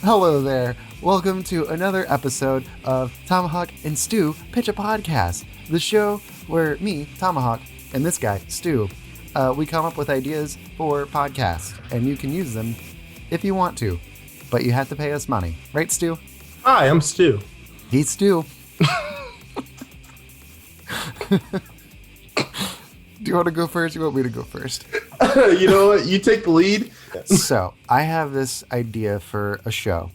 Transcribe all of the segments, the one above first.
Hello there. Welcome to another episode of Tomahawk and Stu Pitch a Podcast, the show where me, Tomahawk, and this guy, Stu, we come up with ideas for podcasts, and you can use them if you want to, but you have to pay us money. Right, Stu? Hi, I'm Stu. He's Stu. Do you want to go first? You want me to go first? You know what? You take the lead. So, I have this idea for a show,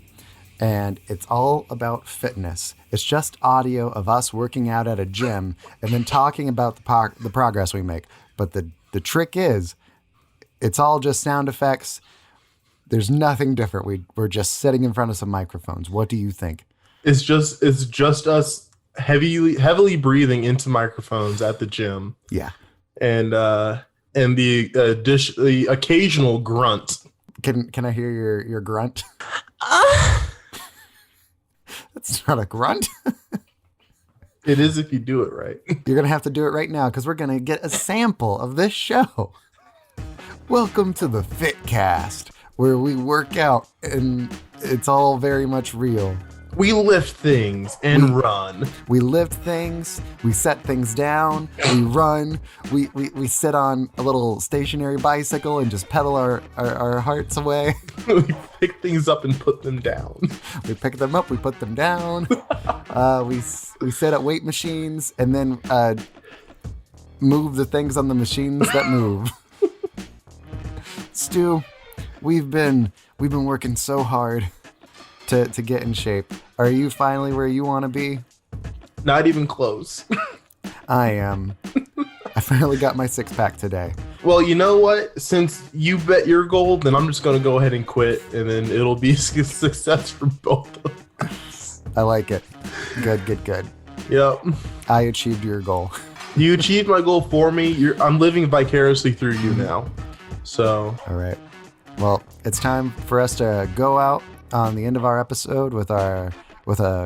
and it's all about fitness. It's just audio of us working out at a gym and then talking about the progress we make. But the trick is, it's all just sound effects. There's nothing different. We're just sitting in front of some microphones. What do you think? It's just us heavily breathing into microphones at the gym. Yeah. And the occasional grunt. Can I hear your grunt? That's not a grunt. It is if you do it right. You're going to have to do it right now because we're going to get a sample of this show. Welcome to the Fitcast, where we work out and it's all very much real. We lift things and run. We lift things, we set things down, we run, we sit on a little stationary bicycle and just pedal our hearts away. We pick things up and put them down. We pick them up, we put them down. We sit at weight machines and then move the things on the machines that move. Stu, we've been working so hard to get in shape. Are you finally where you want to be? Not even close. I am. I finally got my six-pack today. Well, you know what? Since you bet your goal, then I'm just going to go ahead and quit, and then it'll be a success for both of us. I like it. Good. Yep. I achieved your goal. You achieved my goal for me. I'm living vicariously through you now. So. All right. Well, it's time for us to go out on the end of our episode with a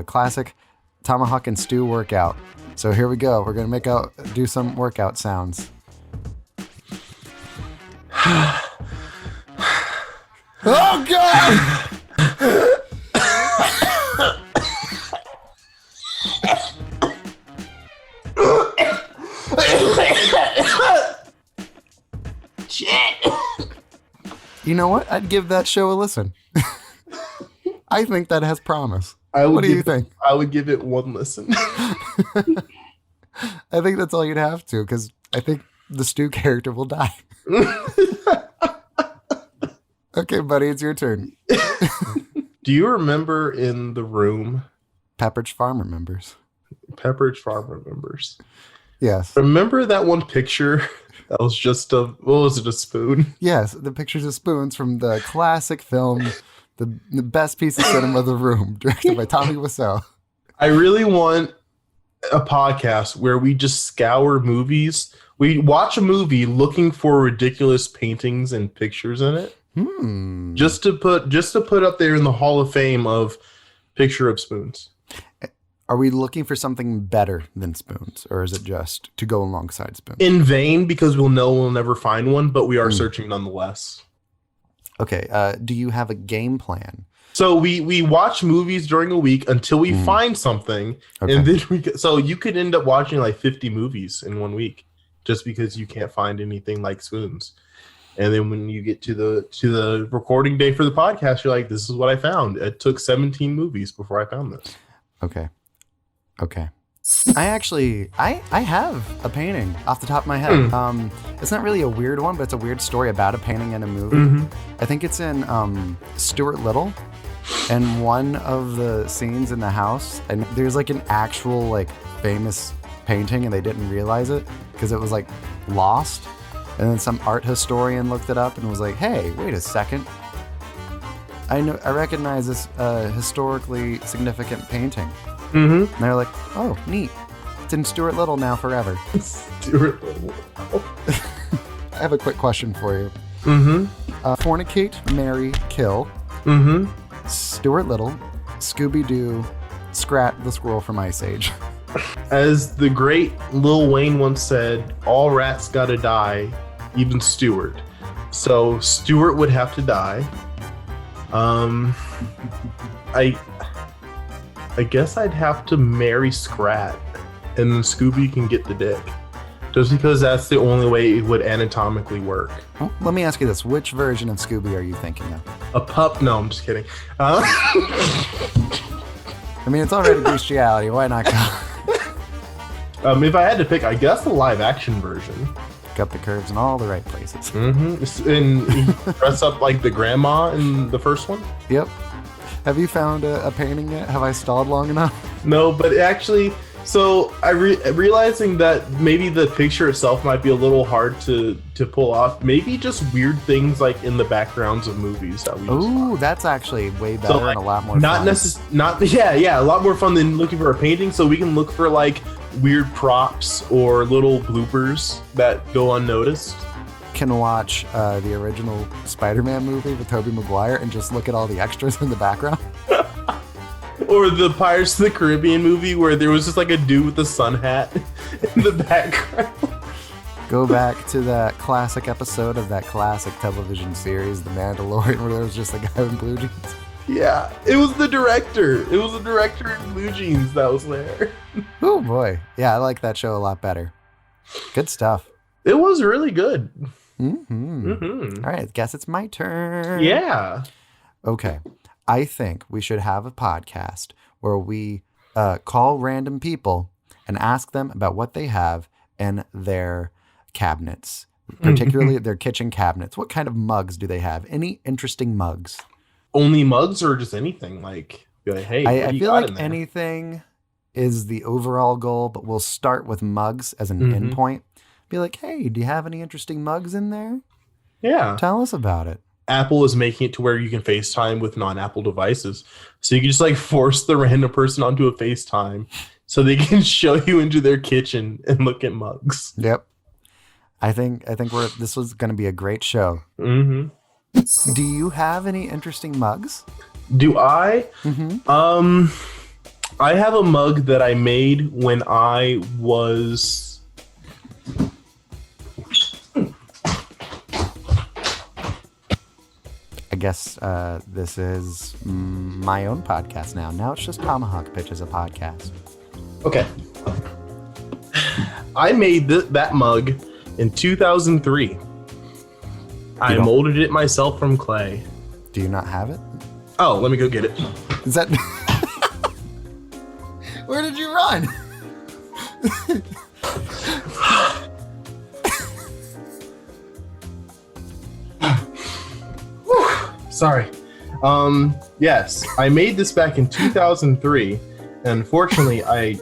classic Tomahawk and Stu workout. So here we go. We're gonna do some workout sounds. Oh God! Shit! You know what? I'd give that show a listen. I think that has promise. What do you think? I would give it one listen. I think that's all you'd have to, because I think the Stu character will die. Okay, buddy, it's your turn. Do you remember in The Room? Pepperidge Farm remembers. Yes. Remember that one picture that was just a spoon? Yes, the pictures of spoons from the classic film, the best piece of cinema, The Room, directed by Tommy Wiseau. I really want a podcast where we just scour movies. We watch a movie looking for ridiculous paintings and pictures in it. Just to put up there in the Hall of Fame of picture of spoons. Are we looking for something better than spoons, or is it just to go alongside spoons? In vain, because we'll never find one, but we are searching nonetheless. Okay, do you have a game plan? So we watch movies during a week until we find something, and then so you could end up watching like 50 movies in 1 week just because you can't find anything like spoons. And then when you get to the recording day for the podcast, you're like, this is what I found. It took 17 movies before I found this. Okay. I have a painting off the top of my head. It's not really a weird one, but it's a weird story about a painting in a movie. I think it's in Stuart Little, and one of the scenes in the house, and there's like an actual like famous painting, and they didn't realize it because it was like lost. And then some art historian looked it up and was like, "Hey, wait a second! I recognize this historically significant painting." And they're like, "Oh, neat! It's in Stuart Little now forever." Stuart Little. I have a quick question for you. Fornicate, marry, kill. Stuart Little, Scooby-Doo, Scrat the squirrel from Ice Age. As the great Lil Wayne once said, all rats gotta die, even Stuart. So Stuart would have to die. I guess I'd have to marry Scrat, and then Scooby can get the dick. Just because that's the only way it would anatomically work. Well, let me ask you this. Which version of Scooby are you thinking of? A pup? No, I'm just kidding. I mean, it's already bestiality. Why not go? If I had to pick, I guess the live action version. Got the curves in all the right places. Mm-hmm. And he dress up like the grandma in the first one? Yep. Have you found a painting yet? Have I stalled long enough? No, but actually... So realizing that maybe the picture itself might be a little hard to pull off. Maybe just weird things like in the backgrounds of movies that we. Ooh, that's actually way better and a lot more. A lot more fun than looking for a painting. So we can look for like weird props or little bloopers that go unnoticed. Can watch the original Spider-Man movie with Tobey Maguire and just look at all the extras in the background. Or the Pirates of the Caribbean movie where there was just like a dude with a sun hat in the background. Go back to that classic episode of that classic television series, The Mandalorian, where there was just a guy in blue jeans. Yeah, it was the director. It was the director in blue jeans that was there. Oh boy. Yeah, I like that show a lot better. Good stuff. It was really good. All right, guess it's my turn. Yeah. Okay. I think we should have a podcast where we call random people and ask them about what they have in their cabinets, particularly their kitchen cabinets. What kind of mugs do they have? Any interesting mugs? Only mugs or just anything? Like hey, I feel like anything is the overall goal, but we'll start with mugs as an endpoint. Be like, hey, do you have any interesting mugs in there? Yeah. Tell us about it. Apple is making it to where you can FaceTime with non-Apple devices. So you can just like force the random person onto a FaceTime so they can show you into their kitchen and look at mugs. Yep. I think this was going to be a great show. Mm-hmm. Do you have any interesting mugs? Do I? I have a mug that I made when I was... I guess this is my own podcast now. Now it's just Tomahawk Pitch as a podcast. Okay. I made that mug in 2003. I molded it myself from clay. Do you not have it? Oh, let me go get it. Is that... Where did you run? Sorry. Yes, I made this back in 2003. And unfortunately, my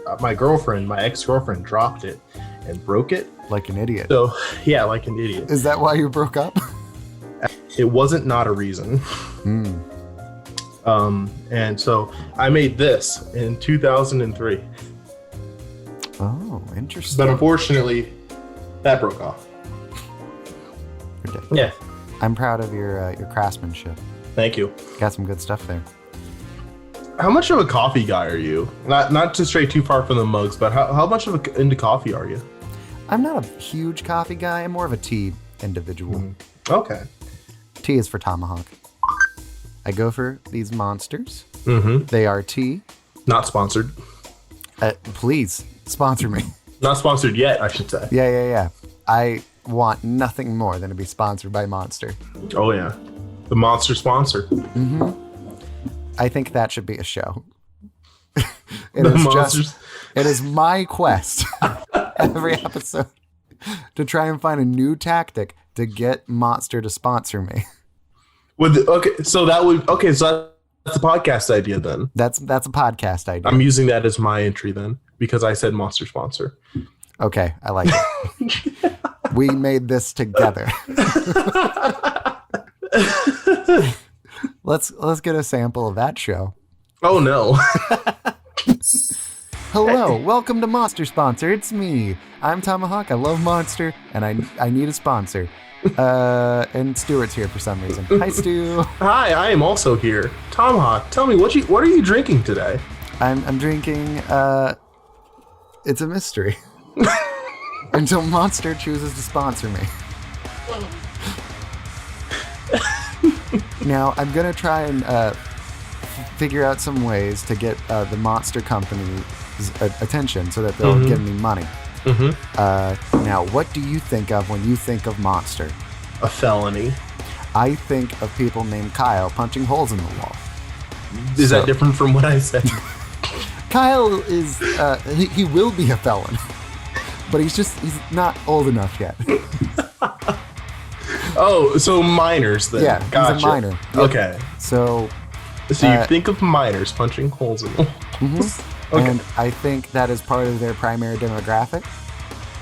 ex-girlfriend dropped it and broke it. Like an idiot. So, yeah, like an idiot. Is that why you broke up? It wasn't not a reason. And so I made this in 2003. Oh, interesting. But unfortunately, that broke off. Ridiculous. Yeah. I'm proud of your craftsmanship. Thank you. Got some good stuff there. How much of a coffee guy are you? Not to stray too far from the mugs, but how much into coffee are you? I'm not a huge coffee guy. I'm more of a tea individual. Okay. Tea is for Tomahawk. I go for these monsters. Mm-hmm. They are tea. Not sponsored. Please sponsor me. Not sponsored yet, I should say. Yeah. I want nothing more than to be sponsored by Monster. Oh yeah, the Monster sponsor. Mm-hmm. I think that should be a show. It is my quest every episode to try and find a new tactic to get Monster to sponsor me. So that's a podcast idea then. That's a podcast idea. I'm using that as my entry then because I said Monster sponsor. Okay, I like it. We made this together. Let's get a sample of that show. Oh no. Hello, welcome to Monster Sponsor. It's me. I'm Tomahawk. I love Monster, and I need a sponsor. And Stuart's here for some reason. Hi, Stu. Hi, I am also here. Tomahawk, tell me what are you drinking today? I'm drinking. It's a mystery. Until Monster chooses to sponsor me. Now, I'm going to try and figure out some ways to get the monster company's attention so that they'll give me money. Now, what do you think of when you think of monster? A felony. I think of people named Kyle punching holes in the wall. Is that different from what I said? Kyle is, he will be a felon, but he's not old enough yet. Oh, so minors then. Yeah, gotcha. He's a minor. Yep. Okay. So you think of minors punching holes in the walls. Okay. And I think that is part of their primary demographic.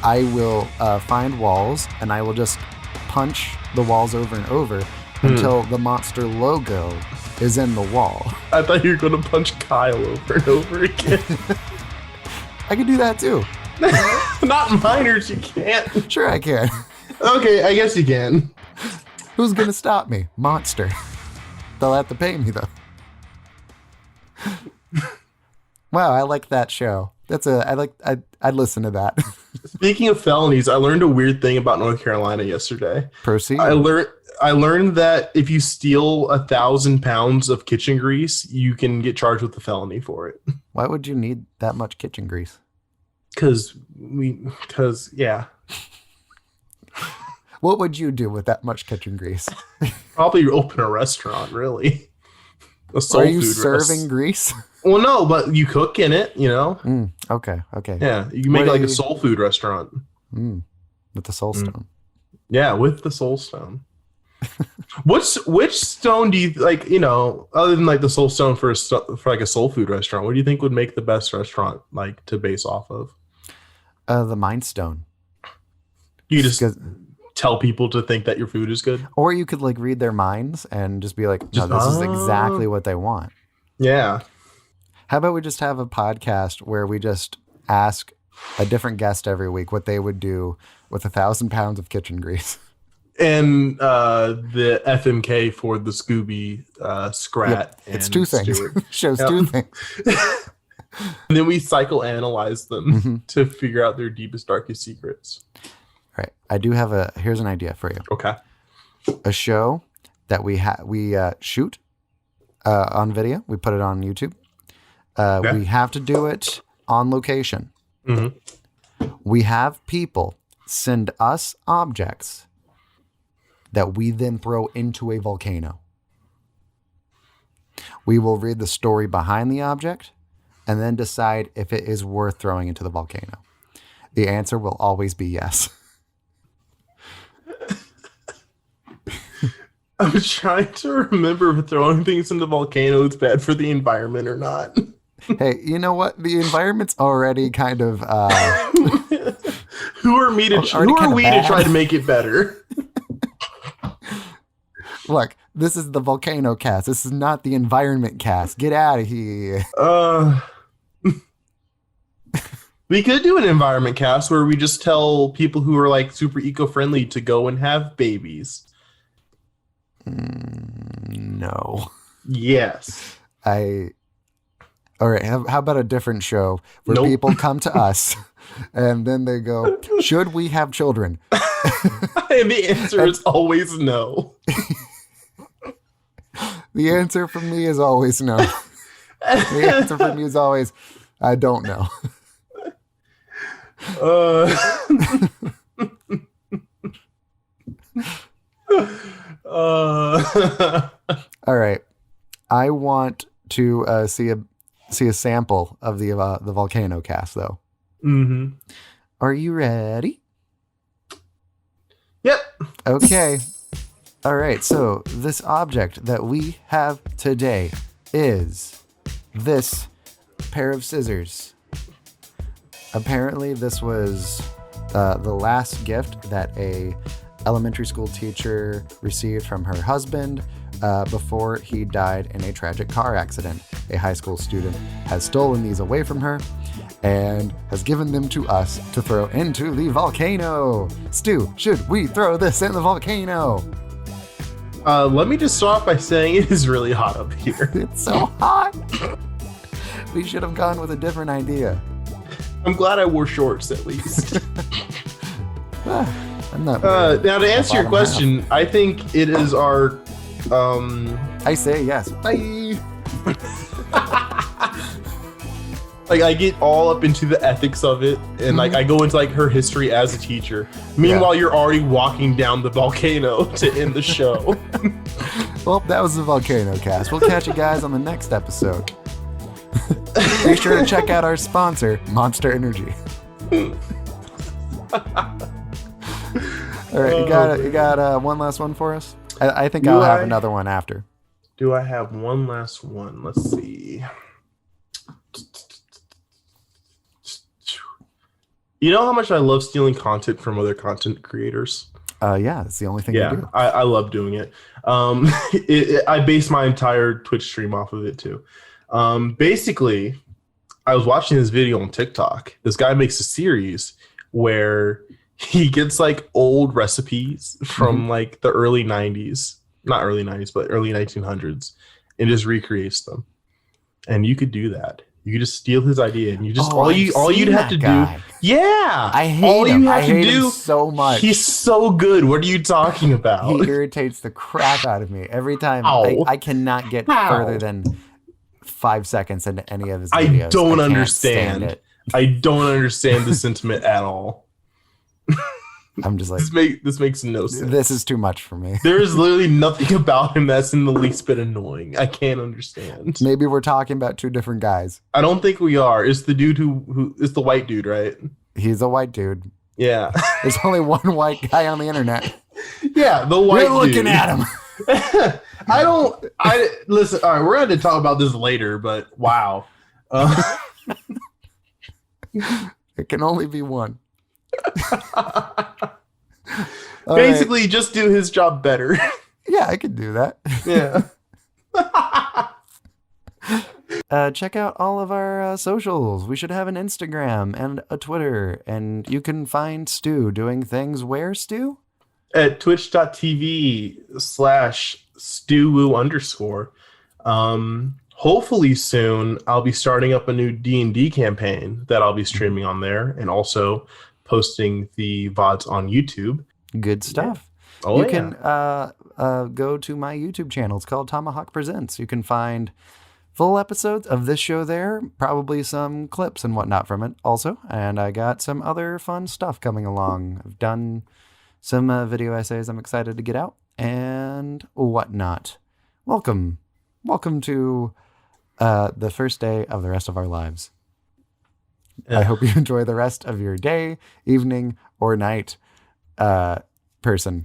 I will find walls, and I will just punch the walls over and over until the monster logo is in the wall. I thought you were going to punch Kyle over and over again. I can do that too. Not minors, you can't. Sure I can. Okay, I guess you can. Who's going to stop me? Monster. They'll have to pay me though. Wow, I like that show. I'd listen to that. Speaking of felonies, I learned a weird thing about North Carolina yesterday. Proceed. I learned that if you steal 1,000 pounds of kitchen grease, you can get charged with a felony for it. Why would you need that much kitchen grease? Because yeah. What would you do with that much kitchen grease? Probably open a restaurant, really. A soul Are you food serving grease? Well, no, but you cook in it, you know? Okay. Yeah, you can make a soul food restaurant. With the soul stone. Yeah, with the soul stone. Which stone do you like, you know, other than like the soul stone for like a soul food restaurant, what do you think would make the best restaurant like to base off of? The Mind Stone. You just tell people to think that your food is good? Or you could like read their minds and just be like, no, this is exactly what they want. Yeah. How about we just have a podcast where we just ask a different guest every week what they would do with 1,000 pounds of kitchen grease? And the FMK for the Scooby Scrat. Yep. It's two things. Shows two things. And then we psychoanalyze them to figure out their deepest, darkest secrets. All right. I do have here's an idea for you. Okay. A show that we shoot on video. We put it on YouTube. Okay. We have to do it on location. We have people send us objects that we then throw into a volcano. We will read the story behind the object and then decide if it is worth throwing into the volcano. The answer will always be yes. I'm trying to remember if throwing things into the volcano is bad for the environment or not. Hey, you know what? The environment's already kind of... Who are we to try to make it better? Look, this is the volcano cast. This is not the environment cast. Get out of here. We could do an environment cast where we just tell people who are like super eco-friendly to go and have babies. No. Yes. All right, how about a different show where people come to us and then they go, should we have children? And the answer is always no. The answer from me is always no. The answer from me is always, I don't know. All right. I want to see a sample of the volcano cast, though. Are you ready? Yep. Okay. All right. So this object that we have today is this pair of scissors. Apparently, this was the last gift that a elementary school teacher received from her husband before he died in a tragic car accident. A high school student has stolen these away from her and has given them to us to throw into the volcano. Stu, should we throw this in the volcano? Let me just start off by saying it is really hot up here. It's so hot. We should have gone with a different idea. I'm glad I wore shorts at least. I'm not. Now to answer your question, I think it is our I say yes. Bye. Like, I get all up into the ethics of it, and like I go into like her history as a teacher. Meanwhile, you're already walking down the volcano to end the show. Well, that was the Volcano Cast. We'll catch you guys on the next episode. Be sure to check out our sponsor, Monster Energy. All right, you got one last one for us? I think I'll have another one after. Do I have one last one? Let's see. You know how much I love stealing content from other content creators? Yeah, it's the only thing you do. I love doing it. I base my entire Twitch stream off of it too. Basically, I was watching this video on TikTok. This guy makes a series where he gets like old recipes from like the early 90s. Not early 90s, but early 1900s, and just recreates them. And you could do that. You could just steal his idea, and you just all you'd have to do. Yeah, I hate him. I hate him so much. He's so good. What are you talking about? He irritates the crap out of me every time. I cannot get further than 5 seconds into any of his videos. I don't understand. I don't understand the sentiment at all. I'm just like, this makes no sense. This is too much for me. There is literally nothing about him that's in the least bit annoying. I can't understand. Maybe we're talking about two different guys. I don't think we are. It's the dude who is the white dude, right? He's a white dude. Yeah. There's only one white guy on the internet. Yeah, the white dude. You're looking at him. Listen, all right, we're going to talk about this later, but wow. It can only be one. Basically, just do his job better. Yeah, I could do that. Yeah. Check out all of our socials. We should have an Instagram and a Twitter, and you can find Stu doing things where, Stu? At twitch.tv/StuWoo_. Hopefully soon, I'll be starting up a new D&D campaign that I'll be streaming on there, and also posting the VODs on YouTube. Good stuff. Yeah. You can go to my YouTube channel. It's called Tomahawk Presents. You can find full episodes of this show there, probably some clips and whatnot from it also. And I got some other fun stuff coming along. I've done some video essays I'm excited to get out and whatnot. Welcome to the first day of the rest of our lives. I hope you enjoy the rest of your day, evening, or night, person.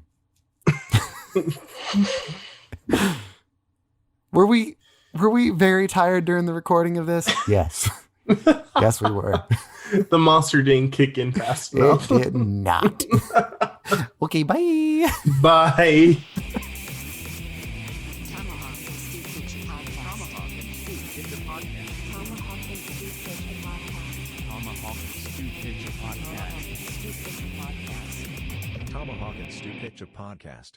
Were we very tired during the recording of this? Yes. Yes, we were. The monster didn't kick in fast enough. It did not. Okay, bye. Bye. Tomahawk and Stu Pitch a podcast.